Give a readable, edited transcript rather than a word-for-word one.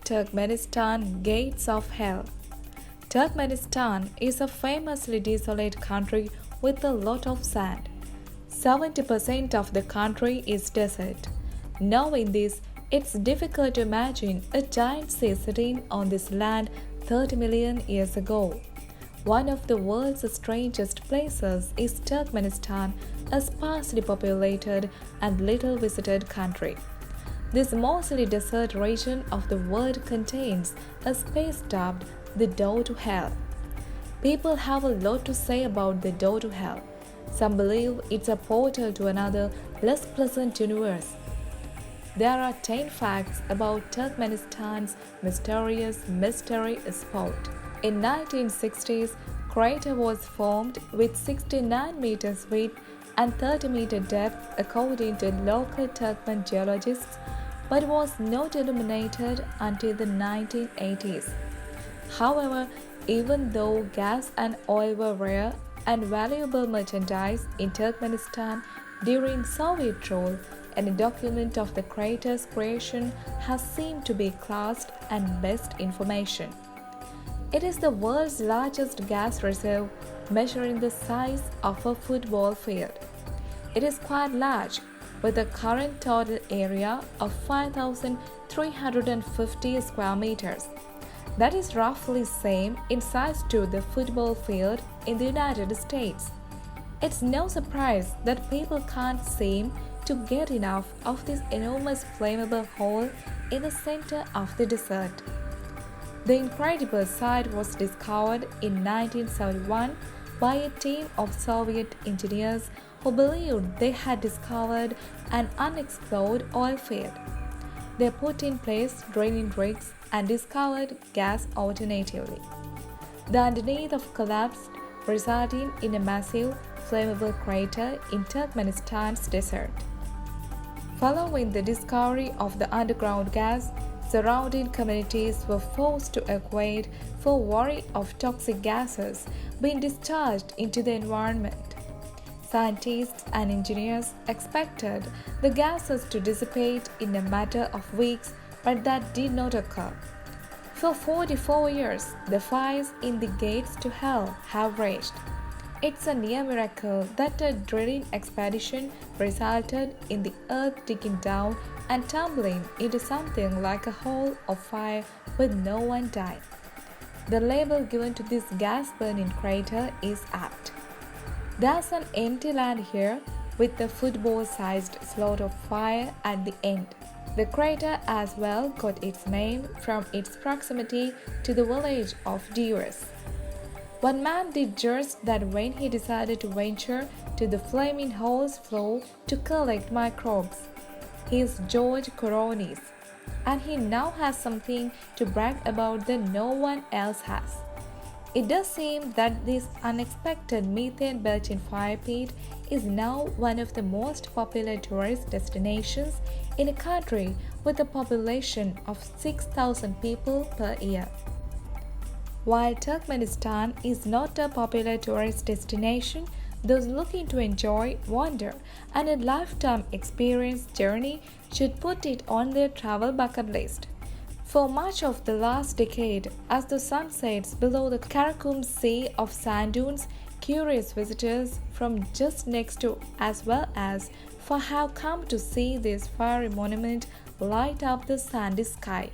Turkmenistan, Gates of Hell. Turkmenistan is a famously desolate country with a lot of sand. 70% of the country is desert. Knowing this, it's difficult to imagine a giant sea sitting on this land 30 million years ago. One of the world's strangest places is Turkmenistan, a sparsely populated and little visited country. This mostly desert region of the world contains a space dubbed the door to hell. People have a lot to say about the door to hell. Some believe it's a portal to another, less pleasant universe. There are 10 facts about Turkmenistan's mysterious mystery spot. In 1960s, crater was formed with 69 meters width and 30 meter depth according to local Turkmen geologists, but was not illuminated until the 1980s. However, even though gas and oil were rare and valuable merchandise in Turkmenistan during Soviet rule, any document of the crater's creation has seemed to be classed and best information. It is the world's largest gas reserve, measuring the size of a football field. It is quite large, with a current total area of 5,350 square meters. That is roughly same in size to the football field in the United States. It's no surprise that people can't seem to get enough of this enormous flammable hole in the center of the desert. The incredible site was discovered in 1971 by a team of Soviet engineers who believed they had discovered an unexplored oil field. They put in place draining rigs and discovered gas alternatively. The underneath of collapsed, resulting in a massive, flammable crater in Turkmenistan's desert. Following the discovery of the underground gas, surrounding communities were forced to evacuate for worry of toxic gases being discharged into the environment. Scientists and engineers expected the gases to dissipate in a matter of weeks, but that did not occur. For 44 years, the fires in the gates to hell have raged. It's a near miracle that a drilling expedition resulted in the earth digging down and tumbling into something like a hole of fire with no one dying. The label given to this gas-burning crater is apt. There's an empty land here with a football-sized slot of fire at the end. The crater as well got its name from its proximity to the village of Viewers. One man did just that when he decided to venture to the flaming hole's floor to collect microbes. He is George Coronis, and he now has something to brag about that no one else has. It does seem that this unexpected methane-belching fire pit is now one of the most popular tourist destinations in a country with a population of 6,000 people per year. While Turkmenistan is not a popular tourist destination, those looking to enjoy, wonder, and a lifetime experience journey should put it on their travel bucket list. For much of the last decade, as the sun sets below the Karakum Sea of sand dunes, curious visitors from just next to as well as far have come to see this fiery monument light up the sandy sky.